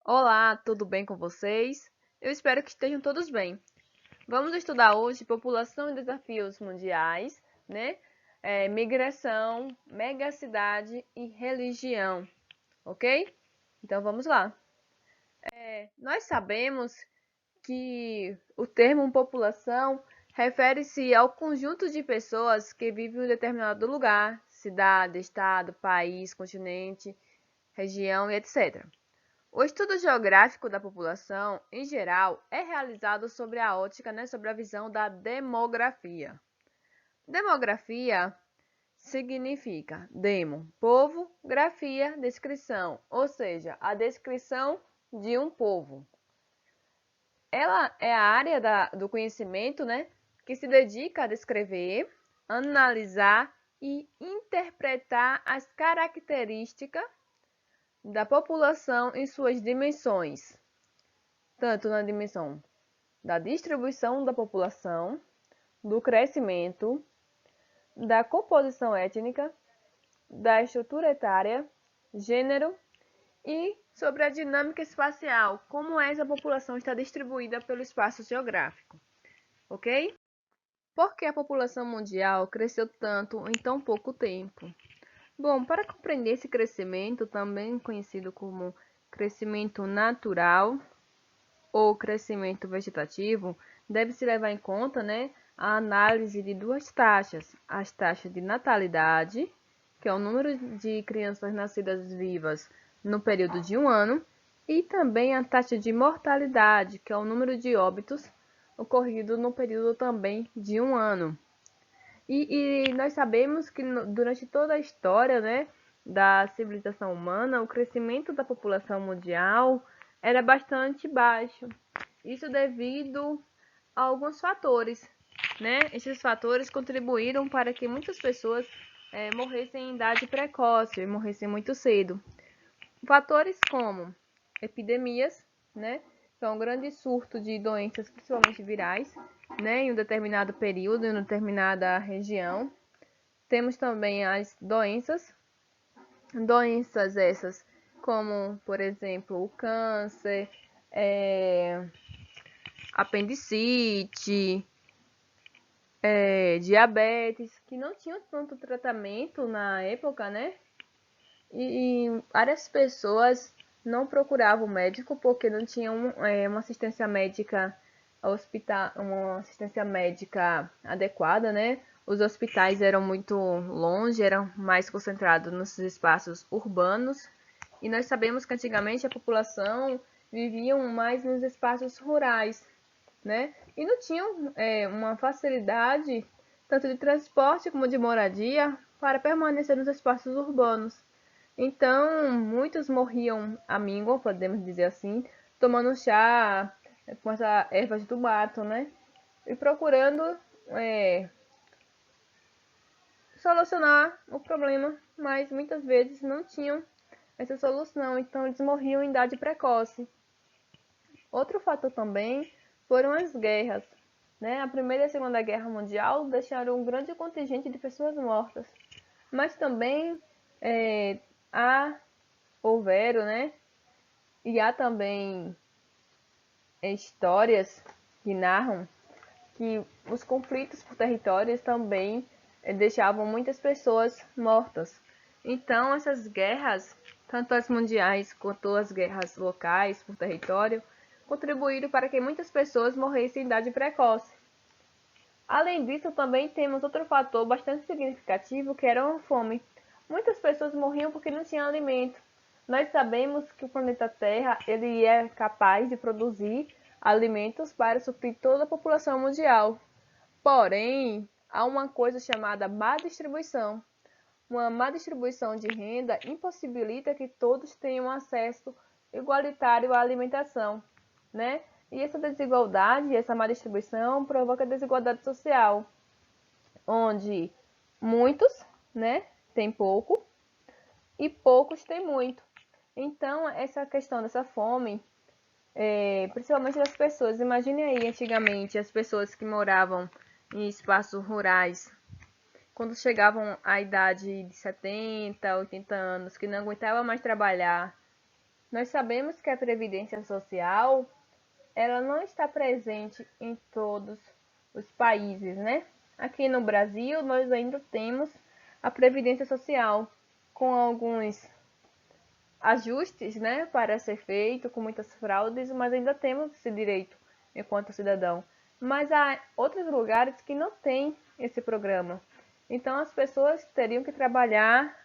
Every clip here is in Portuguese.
Olá, tudo bem com vocês? Eu espero que estejam todos bem. Vamos estudar hoje população e desafios mundiais, né? Migração, megacidade e religião, ok? Então vamos lá. Nós sabemos que o termo população refere-se ao conjunto de pessoas que vivem em um determinado lugar, cidade, estado, país, continente, região e etc. O estudo geográfico da população, em geral, é realizado sobre a ótica, né, sobre a visão da demografia. Demografia significa demo, povo, grafia, descrição, ou seja, a descrição de um povo. Ela é a área do conhecimento, né, que se dedica a descrever, analisar e interpretar as características da população em suas dimensões, tanto na dimensão da distribuição da população, do crescimento, da composição étnica, da estrutura etária, gênero e sobre a dinâmica espacial, como essa população está distribuída pelo espaço geográfico, ok? Por que a população mundial cresceu tanto em tão pouco tempo? Bom, para compreender esse crescimento, também conhecido como crescimento natural, ou crescimento vegetativo, deve-se levar em conta, né, a análise de duas taxas: as taxas de natalidade, que é o número de crianças nascidas vivas no período de um ano, e também a taxa de mortalidade, que é o número de óbitos ocorrido no período também de um ano. E nós sabemos que durante toda a história, né, da civilização humana, o crescimento da população mundial era bastante baixo. Isso devido a alguns fatores, né? Esses fatores contribuíram para que muitas pessoas morressem em idade precoce, morressem muito cedo. Fatores como epidemias, né? Que é um grande surto de doenças, principalmente virais, né? Em um determinado período, em uma determinada região. Temos também as doenças essas como, por exemplo, o câncer, apendicite, diabetes, que não tinham tanto tratamento na época, né? E várias pessoas não procuravam médico porque não tinham uma assistência médica hospital, uma assistência médica adequada, né? Os hospitais eram muito longe, eram mais concentrados nos espaços urbanos. E nós sabemos que antigamente a população vivia mais nos espaços rurais, né? E não tinham uma facilidade tanto de transporte como de moradia para permanecer nos espaços urbanos. Então, muitos morriam à míngua, podemos dizer assim, tomando chá com essa ervas do mato, né? E procurando solucionar o problema, mas muitas vezes não tinham essa solução, então eles morriam em idade precoce. Outro fator também foram as guerras, né? A Primeira e a Segunda Guerra Mundial deixaram um grande contingente de pessoas mortas, mas também é, há, houveram, né? E há também histórias que narram que os conflitos por territórios também deixavam muitas pessoas mortas. Então, essas guerras, tanto as mundiais quanto as guerras locais por território, contribuíram para que muitas pessoas morressem em idade precoce. Além disso, também temos outro fator bastante significativo, que era a fome. Muitas pessoas morriam porque não tinham alimento. Nós sabemos que o planeta Terra ele é capaz de produzir alimentos para suprir toda a população mundial. Porém, há uma coisa chamada má distribuição. Uma má distribuição de renda impossibilita que todos tenham acesso igualitário à alimentação, né? E essa desigualdade, essa má distribuição provoca desigualdade social, onde muitos, né, têm pouco e poucos têm muito. Então, essa questão dessa fome, principalmente das pessoas, imagine aí antigamente as pessoas que moravam em espaços rurais, quando chegavam à idade de 70, 80 anos, que não aguentavam mais trabalhar, Nós sabemos que a previdência social, ela não está presente em todos os países, né? Aqui no Brasil, nós ainda temos a previdência social com alguns ajustes, né, para ser feito, com muitas fraudes, mas ainda temos esse direito enquanto cidadão. Mas há outros lugares que não têm esse programa. Então as pessoas teriam que trabalhar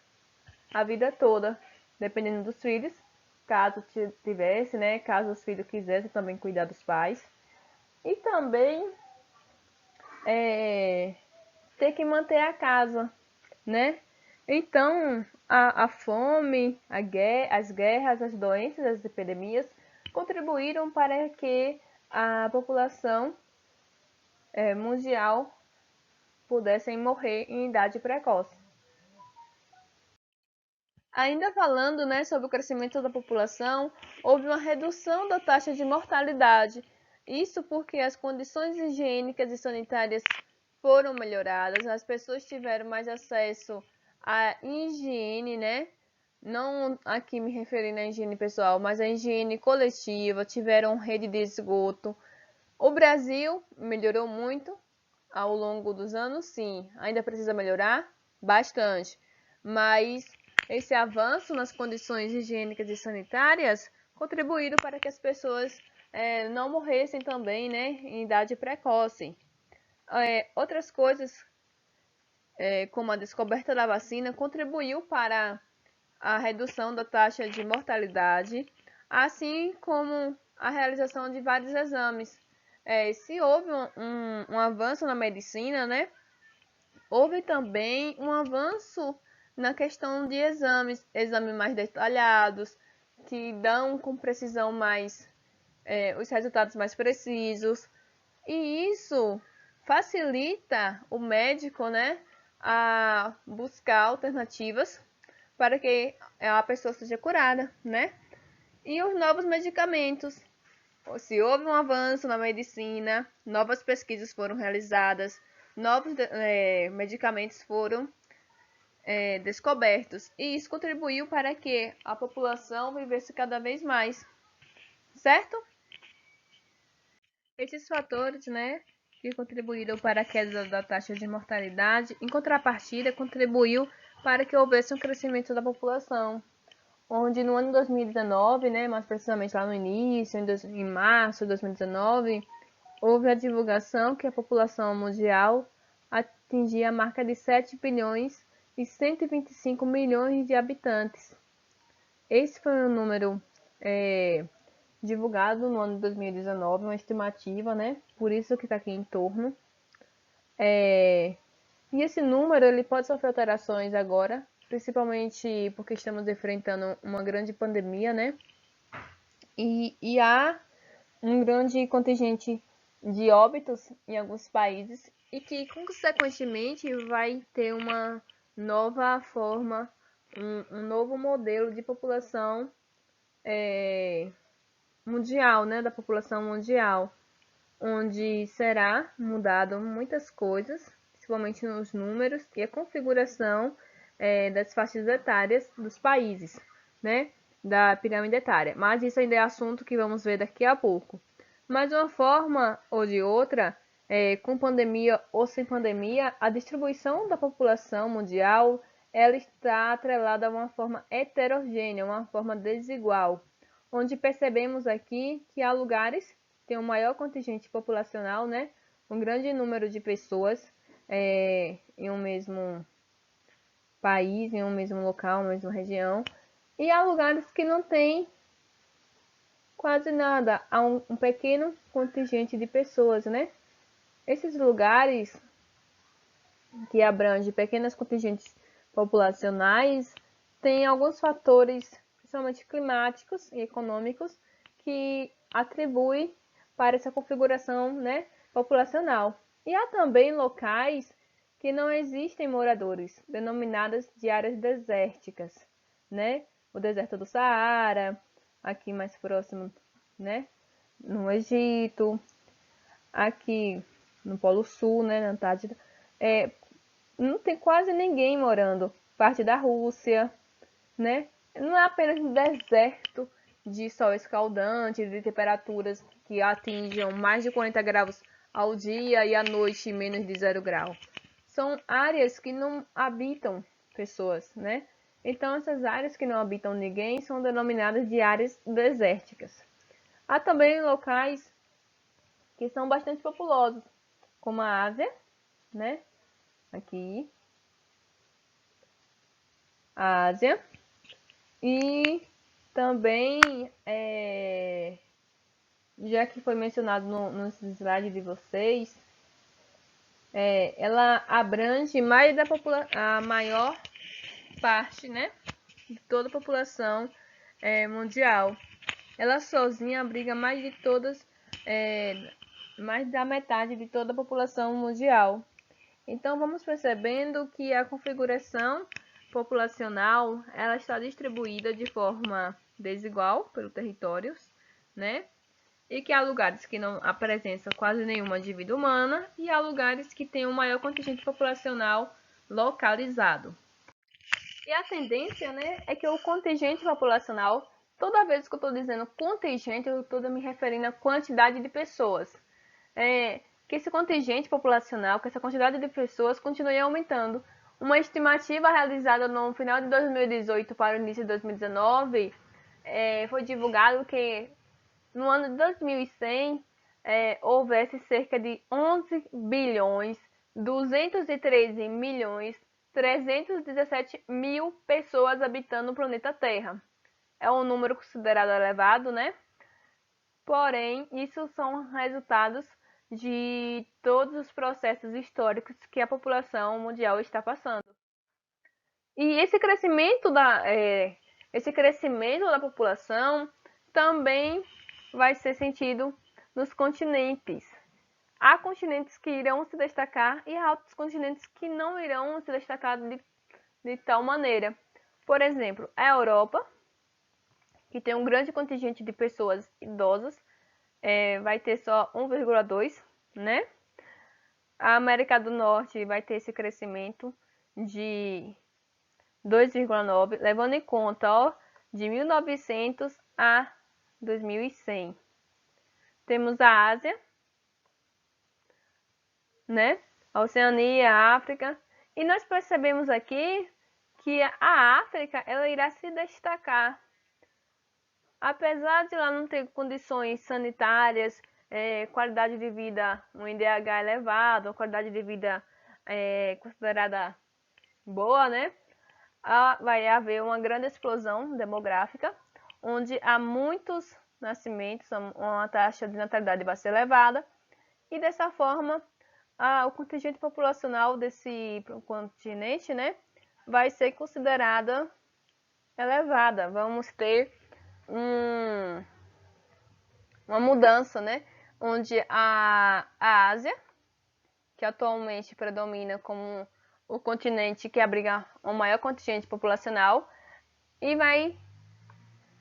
a vida toda, dependendo dos filhos, caso tivesse, né, caso os filhos quisessem também cuidar dos pais. E também ter que manter a casa, né? Então, a fome, as guerras, as doenças, as epidemias contribuíram para que a população mundial pudesse morrer em idade precoce. Ainda falando, né, sobre o crescimento da população, houve uma redução da taxa de mortalidade. Isso porque as condições higiênicas e sanitárias foram melhoradas, as pessoas tiveram mais acesso à higiene, né? Não aqui me referindo à higiene pessoal, mas à higiene coletiva, tiveram rede de esgoto. O Brasil melhorou muito ao longo dos anos, sim. Ainda precisa melhorar bastante, mas esse avanço nas condições higiênicas e sanitárias contribuíram para que as pessoas não morressem também, né, em idade precoce. Outras coisas, como a descoberta da vacina, contribuiu para a redução da taxa de mortalidade, assim como a realização de vários exames. Se houve um avanço na medicina, né, houve também um avanço na questão de exames mais detalhados, que dão com precisão mais os resultados mais precisos. E isso facilita o médico, né, a buscar alternativas para que a pessoa seja curada, né? E os novos medicamentos. Se houve um avanço na medicina, novas pesquisas foram realizadas, novos medicamentos foram descobertos. E isso contribuiu para que a população vivesse cada vez mais, certo? Esses fatores, né, que contribuíram para a queda da taxa de mortalidade, em contrapartida, contribuiu para que houvesse um crescimento da população, onde no ano 2019, né, mais precisamente lá no início, em março de 2019, houve a divulgação que a população mundial atingia a marca de 7 bilhões e 125 milhões de habitantes. Esse foi um número divulgado no ano de 2019, uma estimativa, né? Por isso que está aqui em torno. E esse número ele pode sofrer alterações agora, principalmente porque estamos enfrentando uma grande pandemia, né? E há um grande contingente de óbitos em alguns países e que, consequentemente, vai ter uma nova forma, um novo modelo de população mundial, né? Da população mundial, onde será mudado muitas coisas, principalmente nos números e a configuração das faixas etárias dos países, né? Da pirâmide etária. Mas isso ainda é assunto que vamos ver daqui a pouco. Mas de uma forma ou de outra, com pandemia ou sem pandemia, a distribuição da população mundial ela está atrelada a uma forma heterogênea, uma forma desigual, onde percebemos aqui que há lugares que têm um maior contingente populacional, né? Um grande número de pessoas em um mesmo país, em um mesmo local, uma mesma região, e há lugares que não tem quase nada, há um pequeno contingente de pessoas, né? Esses lugares que abrangem pequenos contingentes populacionais têm alguns fatores, principalmente climáticos e econômicos, que atribuem para essa configuração, né, populacional. E há também locais que não existem moradores, denominadas de áreas desérticas, né? O deserto do Saara, aqui mais próximo, né, no Egito, aqui no Polo Sul, né, na Antártida, não tem quase ninguém morando. Parte da Rússia, né? Não é apenas um deserto de sol escaldante, de temperaturas que atinjam mais de 40 graus ao dia e à noite menos de 0 grau. São áreas que não habitam pessoas, né? Então, essas áreas que não habitam ninguém são denominadas de áreas desérticas. Há também locais que são bastante populosos, como a Ásia, né? Aqui, a Ásia. E também, já que foi mencionado no slide de vocês, ela abrange mais a maior parte, né, de toda a população mundial. Ela sozinha abriga mais da metade de toda a população mundial. Então vamos percebendo que a configuração populacional ela está distribuída de forma desigual pelo território, né? E que há lugares que não apresentam quase nenhuma de vida humana e há lugares que têm um maior contingente populacional localizado. E a tendência, né, é que o contingente populacional, toda vez que eu estou dizendo contingente, eu estou me referindo à quantidade de pessoas. Que esse contingente populacional, que essa quantidade de pessoas continue aumentando. Uma estimativa realizada no final de 2018 para o início de 2019 foi divulgado que no ano de 2100 houvesse cerca de 11 bilhões 213 milhões 317 mil pessoas habitando o planeta Terra. É um número considerado elevado, né? Porém, isso são resultados de todos os processos históricos que a população mundial está passando. E esse crescimento da população também vai ser sentido nos continentes. Há continentes que irão se destacar e há outros continentes que não irão se destacar de tal maneira. Por exemplo, a Europa, que tem um grande contingente de pessoas idosas, vai ter só 1,2, né? A América do Norte vai ter esse crescimento de 2,9, levando em conta, ó, de 1900 a 2100. Temos a Ásia, né? A Oceania, a África. E nós percebemos aqui que a África ela irá se destacar. Apesar de lá não ter condições sanitárias, qualidade de vida, um IDH elevado, uma qualidade de vida considerada boa, né? Vai haver uma grande explosão demográfica, onde há muitos nascimentos, uma taxa de natalidade vai ser elevada, e dessa forma o contingente populacional desse continente, né, vai ser considerada elevada. Vamos ter uma mudança, né, onde a Ásia, que atualmente predomina como o continente que abriga o maior contingente populacional, e vai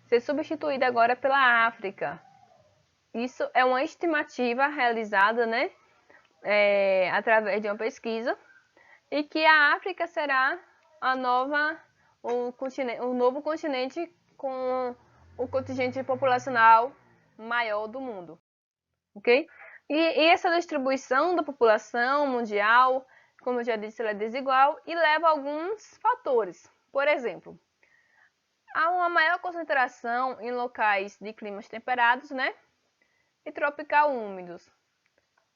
ser substituída agora pela África. Isso é uma estimativa realizada, né, através de uma pesquisa, e que a África será o novo continente com o contingente populacional maior do mundo, ok? E essa distribuição da população mundial, como eu já disse, ela é desigual e leva a alguns fatores. Por exemplo, há uma maior concentração em locais de climas temperados, né? E tropical úmidos.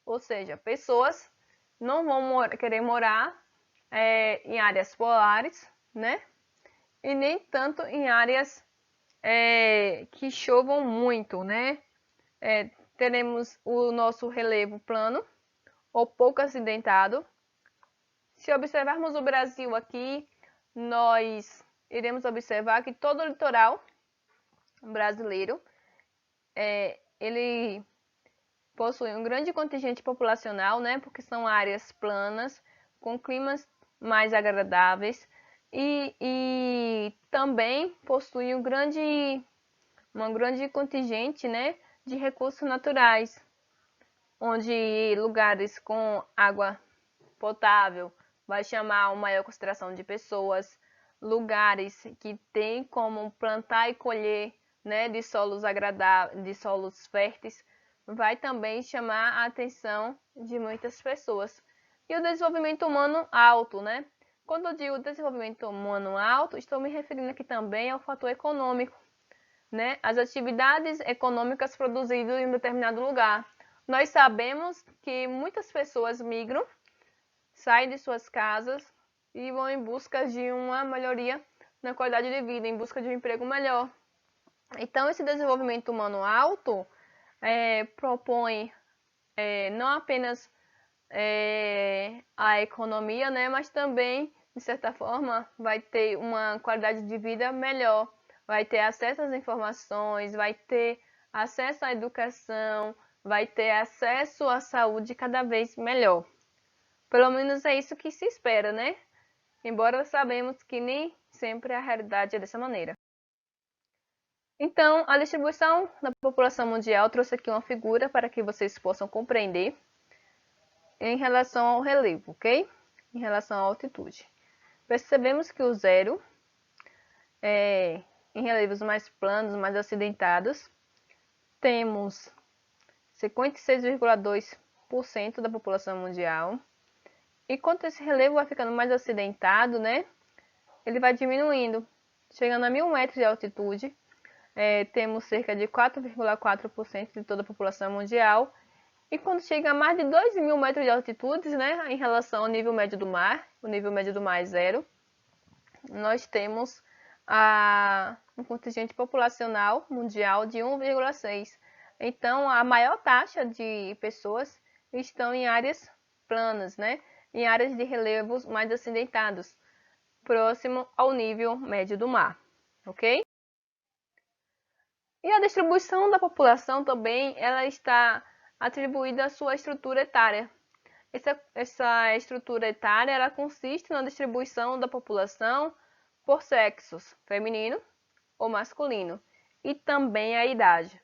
Ou seja, pessoas não vão querer morar em áreas polares, né? E nem tanto em áreas que chovam muito, né? Teremos o nosso relevo plano ou pouco acidentado. Se observarmos o Brasil aqui, nós iremos observar que todo o litoral brasileiro ele possui um grande contingente populacional, né? Porque são áreas planas, com climas mais agradáveis e também possui um grande contingente, né, de recursos naturais, onde lugares com água potável vai chamar uma maior concentração de pessoas, lugares que tem como plantar e colher né, de solos agradáveis, de solos férteis, vai também chamar a atenção de muitas pessoas. E o desenvolvimento humano alto, né? Quando eu digo desenvolvimento humano alto, estou me referindo aqui também ao fator econômico, né? As atividades econômicas produzidas em um determinado lugar. Nós sabemos que muitas pessoas migram, saem de suas casas e vão em busca de uma melhoria na qualidade de vida, em busca de um emprego melhor. Então, esse desenvolvimento humano alto propõe não apenas a economia, né, mas também, de certa forma, vai ter uma qualidade de vida melhor, vai ter acesso às informações, vai ter acesso à educação, vai ter acesso à saúde cada vez melhor. Pelo menos é isso que se espera, né? Embora sabemos que nem sempre a realidade é dessa maneira. Então, a distribuição da população mundial trouxe aqui uma figura para que vocês possam compreender em relação ao relevo, ok? Em relação à altitude. Percebemos que o zero, em relevos mais planos, mais acidentados, temos 56,2% da população mundial. E quando esse relevo vai ficando mais acidentado, né, ele vai diminuindo. Chegando a 1.000 metros de altitude, temos cerca de 4,4% de toda a população mundial. E quando chega a mais de 2.000 metros de altitude, né, em relação ao nível médio do mar, o nível médio do mar é zero, nós temos um contingente populacional mundial de 1,6. Então, a maior taxa de pessoas estão em áreas planas, né, em áreas de relevos mais acidentados, próximo ao nível médio do mar, ok? E a distribuição da população também, ela está atribuída à sua estrutura etária. Essa estrutura etária, ela consiste na distribuição da população por sexos, feminino ou masculino, e também a idade,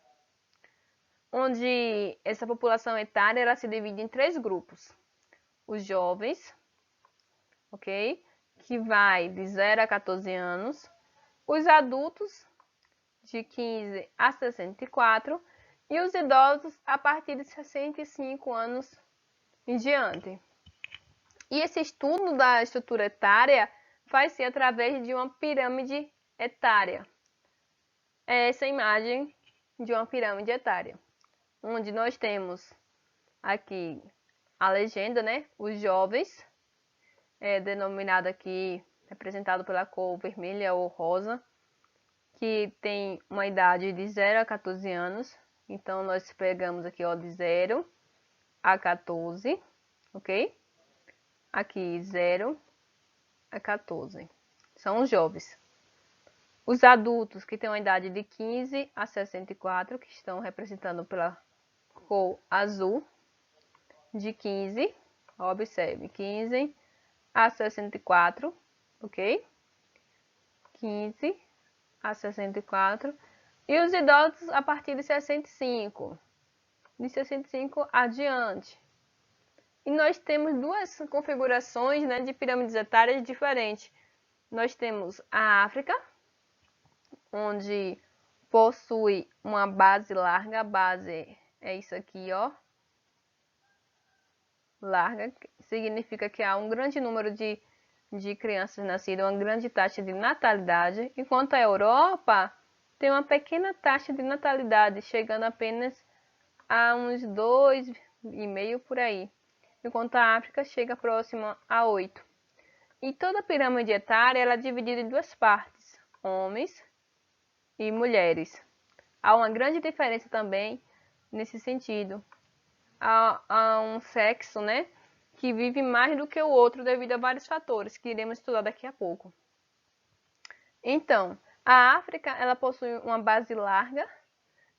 onde essa população etária ela se divide em 3 grupos. Os jovens, ok? Que vai de 0 a 14 anos, os adultos de 15 a 64 e os idosos a partir de 65 anos em diante. E esse estudo da estrutura etária faz-se através de uma pirâmide etária. É essa imagem de uma pirâmide etária, onde nós temos aqui a legenda, né? Os jovens, denominado aqui, representado pela cor vermelha ou rosa, que tem uma idade de 0 a 14 anos. Então, nós pegamos aqui, ó, de 0 a 14, ok? Aqui, 0 a 14. São os jovens. Os adultos, que têm uma idade de 15 a 64, que estão representando pela cor azul, de 15, observe, 15 a 64, ok? 15 a 64. E os idosos a partir de 65. De 65 adiante. E nós temos duas configurações, né, de pirâmides etárias diferentes. Nós temos a África, onde possui uma base larga. A base é isso aqui, ó. Larga, significa que há um grande número de crianças nascidas, uma grande taxa de natalidade, enquanto a Europa tem uma pequena taxa de natalidade, chegando apenas a uns 2,5 por aí, enquanto a África chega próximo a 8. E toda a pirâmide etária ela é dividida em 2 partes, homens e mulheres. Há uma grande diferença também nesse sentido. Há um sexo, né, que vive mais do que o outro devido a vários fatores que iremos estudar daqui a pouco. Então, a África ela possui uma base larga,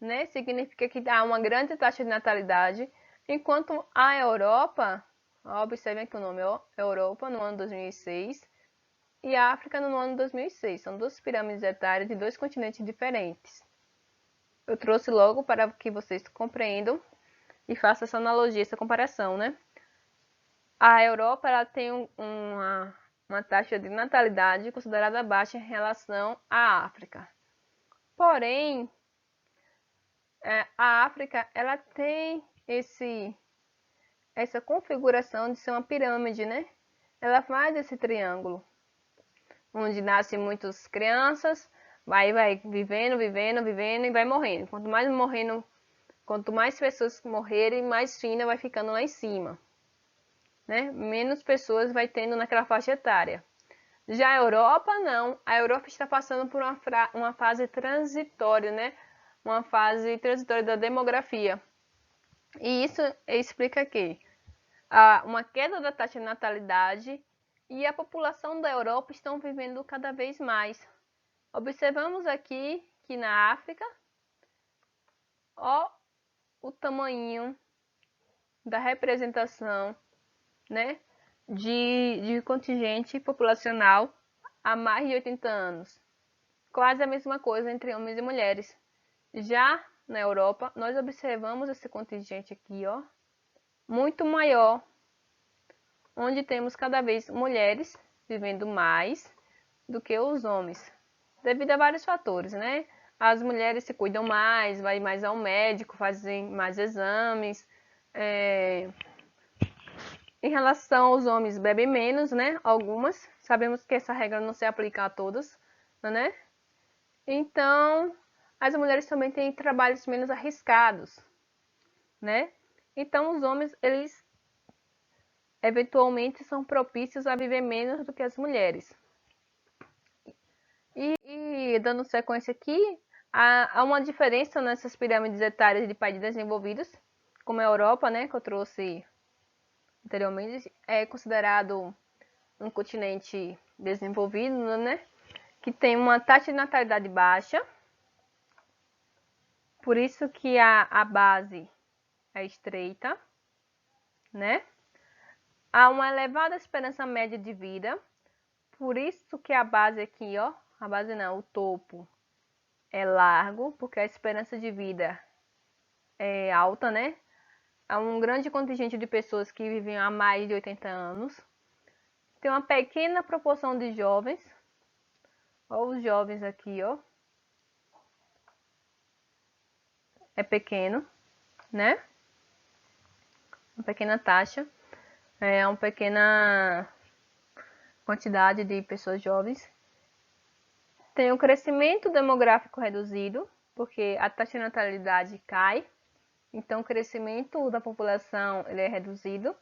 né, significa que há uma grande taxa de natalidade, enquanto a Europa, observem aqui o nome, ó, Europa no ano 2006 e a África no ano 2006. São 2 pirâmides etárias de 2 continentes diferentes. Eu trouxe logo para que vocês compreendam e façam essa analogia, essa comparação, né? A Europa ela tem uma taxa de natalidade considerada baixa em relação à África. Porém, a África, ela tem essa configuração de ser uma pirâmide, né? Ela faz esse triângulo, onde nascem muitas crianças, vai vivendo, vivendo, vivendo e vai morrendo. Quanto mais pessoas morrerem, mais fina vai ficando lá em cima, né? Menos pessoas vai tendo naquela faixa etária. Já a Europa, não. A Europa está passando por uma fase transitória, né? Uma fase transitória da demografia. E isso explica que uma queda da taxa de natalidade e a população da Europa estão vivendo cada vez mais. Observamos aqui que na África, ó o tamanho da representação, né, de contingente populacional há mais de 80 anos. Quase a mesma coisa entre homens e mulheres. Já na Europa, nós observamos esse contingente aqui, ó, muito maior, onde temos cada vez mulheres vivendo mais do que os homens, devido a vários fatores, né? As mulheres se cuidam mais, vai mais ao médico, fazem mais exames. Em relação aos homens, bebem menos, né? Algumas. Sabemos que essa regra não se aplica a todas, né? Então, as mulheres também têm trabalhos menos arriscados, né? Então, os homens, eles eventualmente são propícios a viver menos do que as mulheres. E dando sequência aqui, há uma diferença nessas pirâmides etárias de países desenvolvidos, como a Europa, né, que eu trouxe anteriormente, é considerado um continente desenvolvido, né, que tem uma taxa de natalidade baixa, por isso que a base é estreita, né? Há uma elevada esperança média de vida, por isso que a base aqui, ó, a base não, o topo é largo, porque a esperança de vida é alta, né? Há um grande contingente de pessoas que vivem há mais de 80 anos. Tem uma pequena proporção de jovens. Ó, os jovens aqui, ó. É pequeno, né? Uma pequena taxa. É uma pequena quantidade de pessoas jovens. Tem um crescimento demográfico reduzido, porque a taxa de natalidade cai. Então, o crescimento da população ele é reduzido.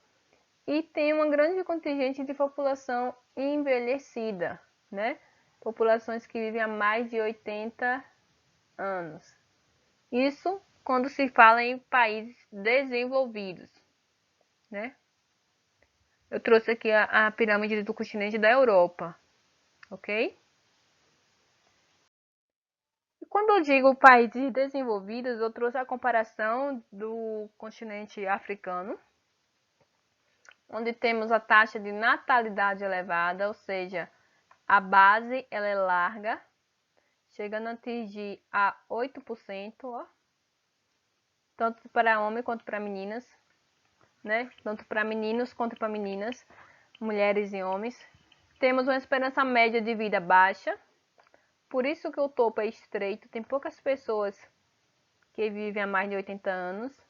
E tem uma grande contingente de população envelhecida, né? Populações que vivem há mais de 80 anos. Isso quando se fala em países desenvolvidos, né? Eu trouxe aqui a pirâmide do continente da Europa, ok? E quando eu digo países desenvolvidos, eu trouxe a comparação do continente africano, onde temos a taxa de natalidade elevada, ou seja, a base ela é larga, chegando a atingir a 8%, ó, tanto para homens quanto para meninas, né? Tanto para meninos quanto para meninas, mulheres e homens. Temos uma esperança média de vida baixa, por isso que o topo é estreito, tem poucas pessoas que vivem há mais de 80 anos.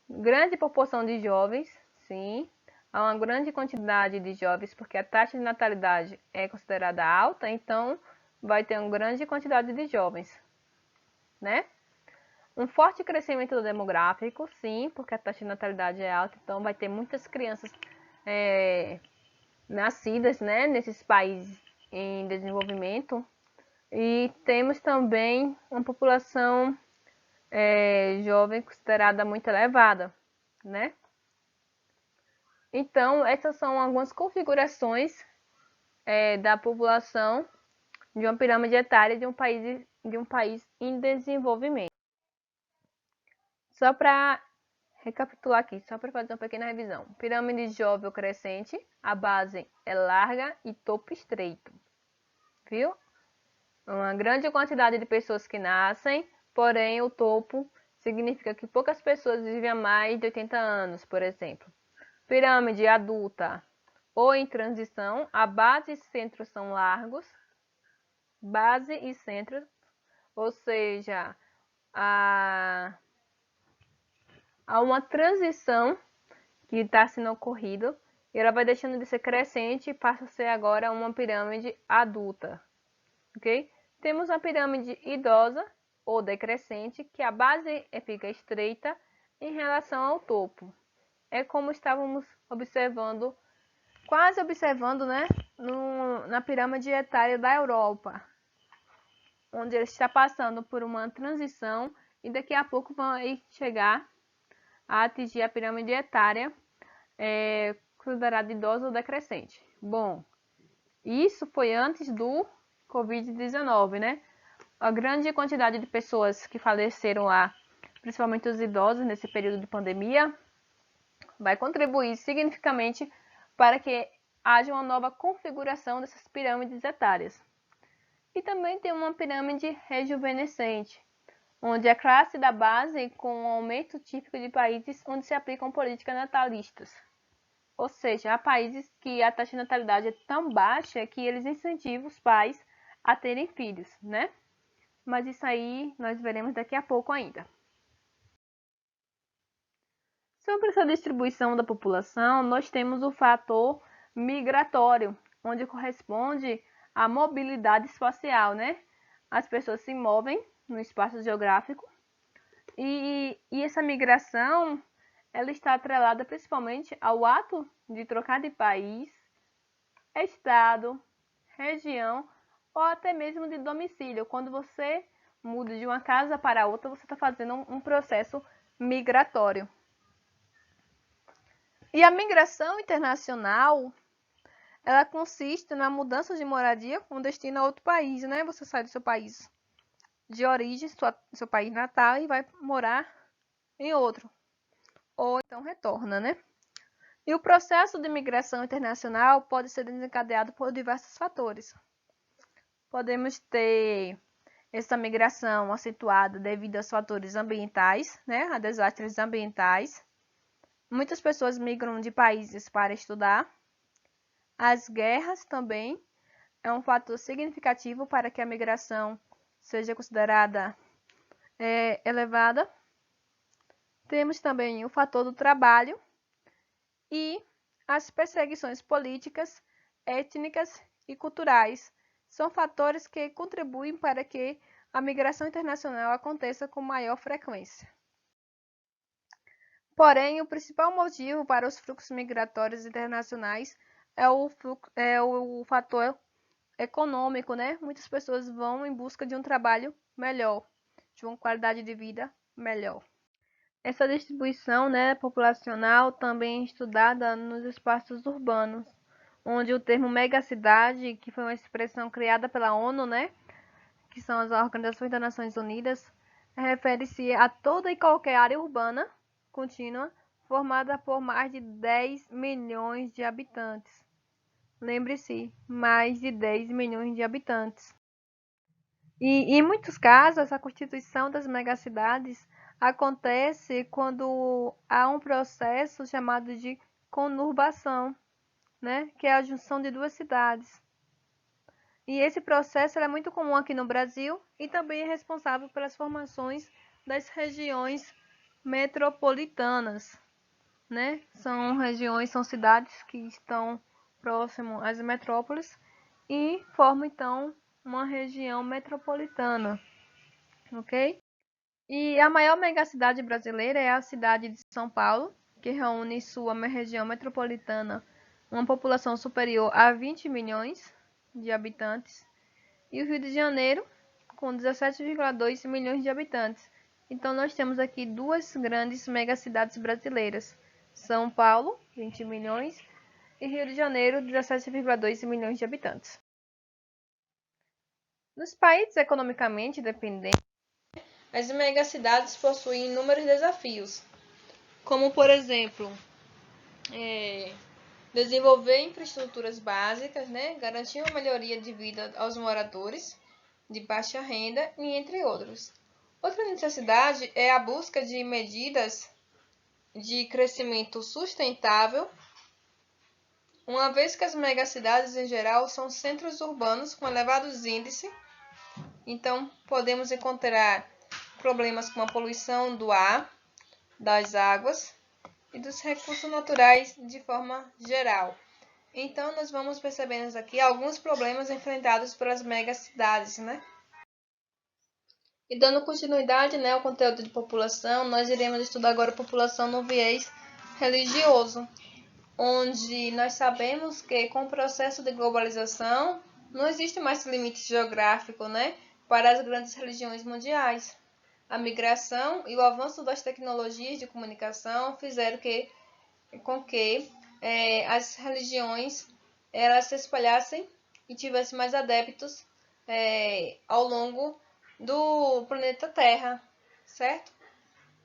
Grande proporção de jovens, sim. Há uma grande quantidade de jovens, porque a taxa de natalidade é considerada alta, então vai ter uma grande quantidade de jovens, né? Um forte crescimento demográfico, sim, porque a taxa de natalidade é alta, então vai ter muitas crianças nascidas, né, nesses países em desenvolvimento. E temos também uma população jovem considerada muito elevada, né? Então, essas são algumas configurações da população de uma pirâmide etária de um país em desenvolvimento. Só para recapitular aqui, só para fazer uma pequena revisão. Pirâmide jovem ou crescente, a base é larga e topo estreito. Viu? Uma grande quantidade de pessoas que nascem, porém o topo significa que poucas pessoas vivem há mais de 80 anos, por exemplo. Pirâmide adulta ou em transição, a base e centro são largos. Base e centro ou seja, há uma transição que está sendo ocorrida, e ela vai deixando de ser crescente e passa a ser agora uma pirâmide adulta, ok? Temos a pirâmide idosa ou decrescente, que a base fica estreita em relação ao topo. É como estávamos observando, quase observando, né, na pirâmide etária da Europa, onde ele está passando por uma transição e daqui a pouco vai chegar a atingir a pirâmide etária considerada idosa ou decrescente. Bom, isso foi antes do Covid-19, né? A grande quantidade de pessoas que faleceram lá, principalmente os idosos nesse período de pandemia, vai contribuir significativamente para que haja uma nova configuração dessas pirâmides etárias. E também tem uma pirâmide rejuvenescente, onde a classe da base com um aumento típico de países onde se aplicam políticas natalistas. Ou seja, há países que a taxa de natalidade é tão baixa que eles incentivam os pais a terem filhos, né? Mas isso aí nós veremos daqui a pouco ainda. Sobre essa distribuição da população, nós temos o fator migratório, onde corresponde à mobilidade espacial, né? As pessoas se movem no espaço geográfico e essa migração ela está atrelada principalmente ao ato de trocar de país, estado, região ou até mesmo de domicílio. Quando você muda de uma casa para outra, você está fazendo um processo migratório. E a migração internacional, ela consiste na mudança de moradia com destino a outro país, né? Você sai do seu país de origem, seu país natal, e vai morar em outro. Ou então retorna, né? E o processo de migração internacional pode ser desencadeado por diversos fatores. Podemos ter essa migração acentuada devido aos fatores ambientais, né? A desastres ambientais. Muitas pessoas migram de países para estudar. As guerras também é um fator significativo para que a migração seja considerada elevada. Temos também o fator do trabalho e as perseguições políticas, étnicas e culturais. São fatores que contribuem para que a migração internacional aconteça com maior frequência. Porém, o principal motivo para os fluxos migratórios internacionais é o fator econômico, né? Muitas pessoas vão em busca de um trabalho melhor, de uma qualidade de vida melhor. Essa distribuição, né, populacional também é estudada nos espaços urbanos, onde o termo megacidade, que foi uma expressão criada pela ONU, né, que são as Organizações das Nações Unidas, refere-se a toda e qualquer área urbana contínua formada por mais de 10 milhões de habitantes. Lembre-se, mais de 10 milhões de habitantes. E em muitos casos, a constituição das megacidades acontece quando há um processo chamado de conurbação, né, que é a junção de duas cidades. E esse processo é muito comum aqui no Brasil e também é responsável pelas formações das regiões metropolitanas, né? São regiões, são cidades que estão próximo às metrópoles e formam então uma região metropolitana, ok? E a maior megacidade brasileira é a cidade de São Paulo, que reúne em sua região metropolitana uma população superior a 20 milhões de habitantes, e o Rio de Janeiro, com 17,2 milhões de habitantes. Então, nós temos aqui duas grandes megacidades brasileiras: São Paulo, 20 milhões, e Rio de Janeiro, 17,2 milhões de habitantes. Nos países economicamente dependentes, as megacidades possuem inúmeros desafios, como, por exemplo, desenvolver infraestruturas básicas, né? Garantir uma melhoria de vida aos moradores de baixa renda e entre outros. Outra necessidade é a busca de medidas de crescimento sustentável, uma vez que as megacidades em geral são centros urbanos com elevados índices Então, podemos encontrar problemas com a poluição do ar, das águas e dos recursos naturais de forma geral. Então, nós vamos percebendo aqui alguns problemas enfrentados pelas megacidades, né? E dando continuidade, né, ao conteúdo de população, nós iremos estudar agora a população no viés religioso, onde nós sabemos que com o processo de globalização não existe mais limite geográfico, né, para as grandes religiões mundiais. A migração e o avanço das tecnologias de comunicação fizeram com que as religiões elas se espalhassem e tivessem mais adeptos ao longo do planeta Terra, certo?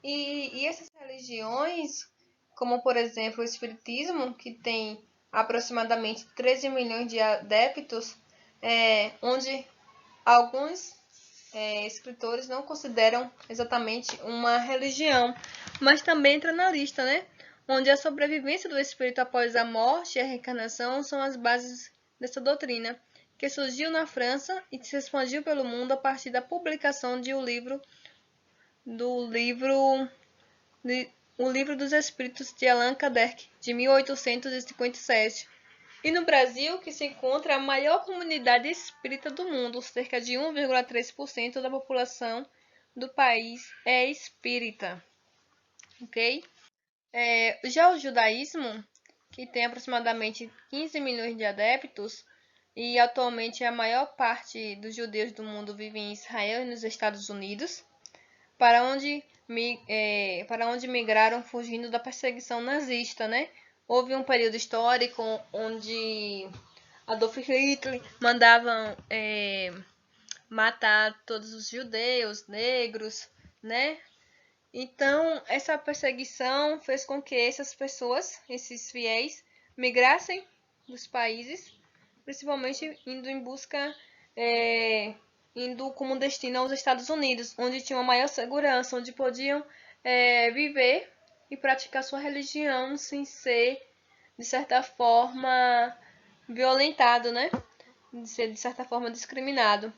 E essas religiões, como por exemplo o Espiritismo, que tem aproximadamente 13 milhões de adeptos, onde alguns escritores não consideram exatamente uma religião, mas também entra na lista, né? Onde a sobrevivência do espírito após a morte e a reencarnação são as bases dessa doutrina, que surgiu na França e se expandiu pelo mundo a partir da publicação de O Livro dos Espíritos de Allan Kardec, de 1857. E no Brasil, que se encontra a maior comunidade espírita do mundo, cerca de 1,3% da população do país é espírita, ok? Já o judaísmo, que tem aproximadamente 15 milhões de adeptos, e atualmente a maior parte dos judeus do mundo vive em Israel e nos Estados Unidos, para onde migraram fugindo da perseguição nazista, né? Houve um período histórico onde Adolf Hitler mandava matar todos os judeus, negros, né? Então, essa perseguição fez com que essas pessoas, esses fiéis, migrassem dos países, principalmente indo em busca, indo como destino aos Estados Unidos, onde tinham maior segurança, onde podiam viver e praticar sua religião sem ser, de certa forma, violentado, né? De ser, de certa forma, discriminado.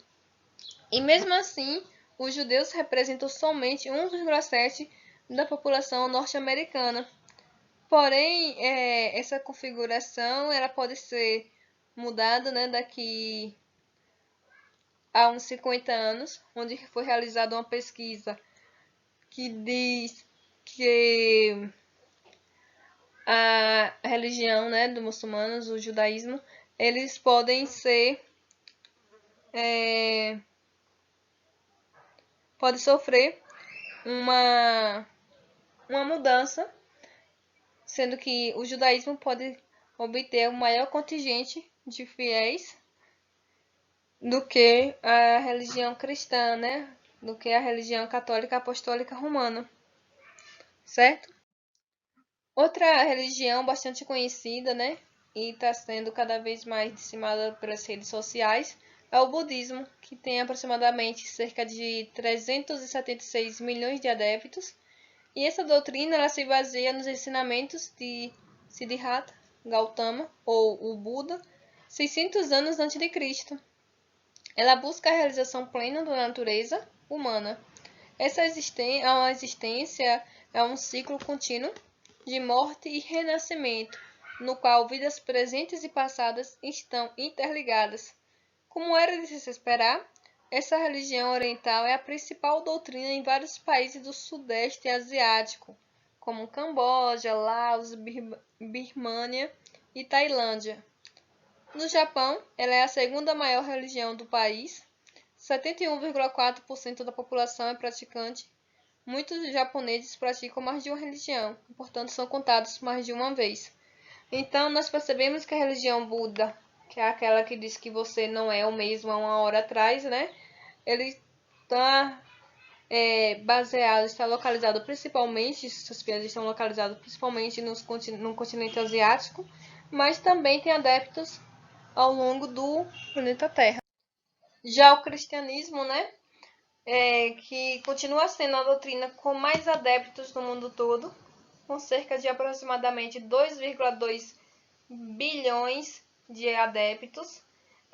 E mesmo assim, os judeus representam somente 1,7% da população norte-americana. Porém, essa configuração ela pode ser mudada, né, daqui a uns 50 anos, onde foi realizada uma pesquisa que diz que a religião, né, dos muçulmanos, o judaísmo, eles podem ser pode sofrer uma mudança, sendo que o judaísmo pode obter um maior contingente de fiéis do que a religião cristã, né? Do que a religião católica apostólica romana, certo? Outra religião bastante conhecida, né? E está sendo cada vez mais dizimada pelas redes sociais, é o budismo, que tem aproximadamente cerca de 376 milhões de adeptos. E essa doutrina ela se baseia nos ensinamentos de Siddhartha Gautama, ou o Buda, 600 anos antes de Cristo. Ela busca a realização plena da natureza humana. Essa existência é um ciclo contínuo de morte e renascimento, no qual vidas presentes e passadas estão interligadas. Como era de se esperar, essa religião oriental é a principal doutrina em vários países do Sudeste Asiático, como Camboja, Laos, Birmânia e Tailândia. No Japão, ela é a segunda maior religião do país. 71,4% da população é praticante. Muitos japoneses praticam mais de uma religião, portanto são contados mais de uma vez. Então, nós percebemos que a religião Buda, que é aquela que diz que você não é o mesmo há uma hora atrás, né? Ele está baseado, está localizado principalmente, essas piadas estão localizadas principalmente no continente asiático, mas também tem adeptos ao longo do planeta Terra. Já o cristianismo, né? Que continua sendo a doutrina com mais adeptos no mundo todo, com cerca de aproximadamente 2,2 bilhões de adeptos.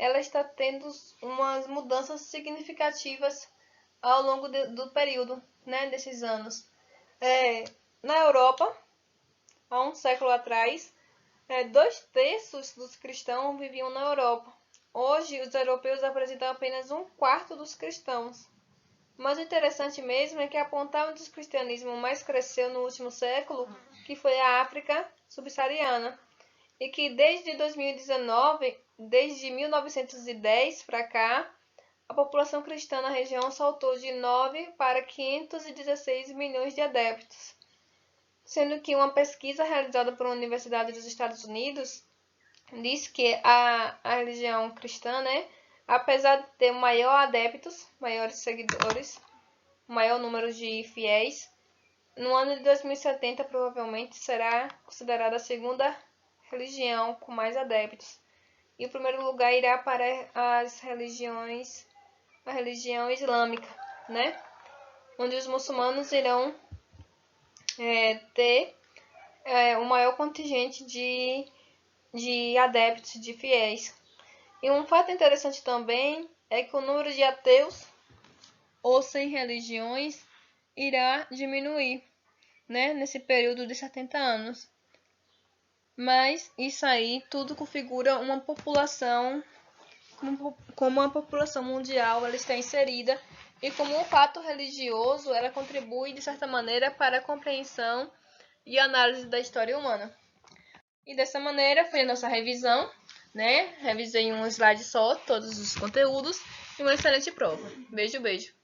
ela está tendo umas mudanças significativas ao longo do período, né, desses anos. Na Europa, há um século atrás, 2/3 dos cristãos viviam na Europa. Hoje, os europeus apresentam apenas 1/4 dos cristãos. Mas o interessante mesmo é que apontar onde o cristianismo mais cresceu no último século, que foi a África subsaariana, e que desde 2019, desde 1910 para cá, a população cristã na região saltou de 9 para 516 milhões de adeptos, sendo que uma pesquisa realizada por uma universidade dos Estados Unidos diz que a religião cristã, né, apesar de ter maiores seguidores, maior número de fiéis, no ano de 2070 provavelmente será considerada a segunda religião com mais adeptos. E o primeiro lugar irá para a religião islâmica, né? Onde os muçulmanos irão ter o maior contingente de adeptos, de fiéis. E um fato interessante também é que o número de ateus ou sem religiões irá diminuir, né, nesse período de 70 anos. Mas isso aí tudo configura uma população, como a população mundial ela está inserida, e como um fato religioso ela contribui de certa maneira para a compreensão e análise da história humana. E dessa maneira foi a nossa revisão, né? Revisei em um slide só todos os conteúdos e uma excelente prova. Beijo, beijo.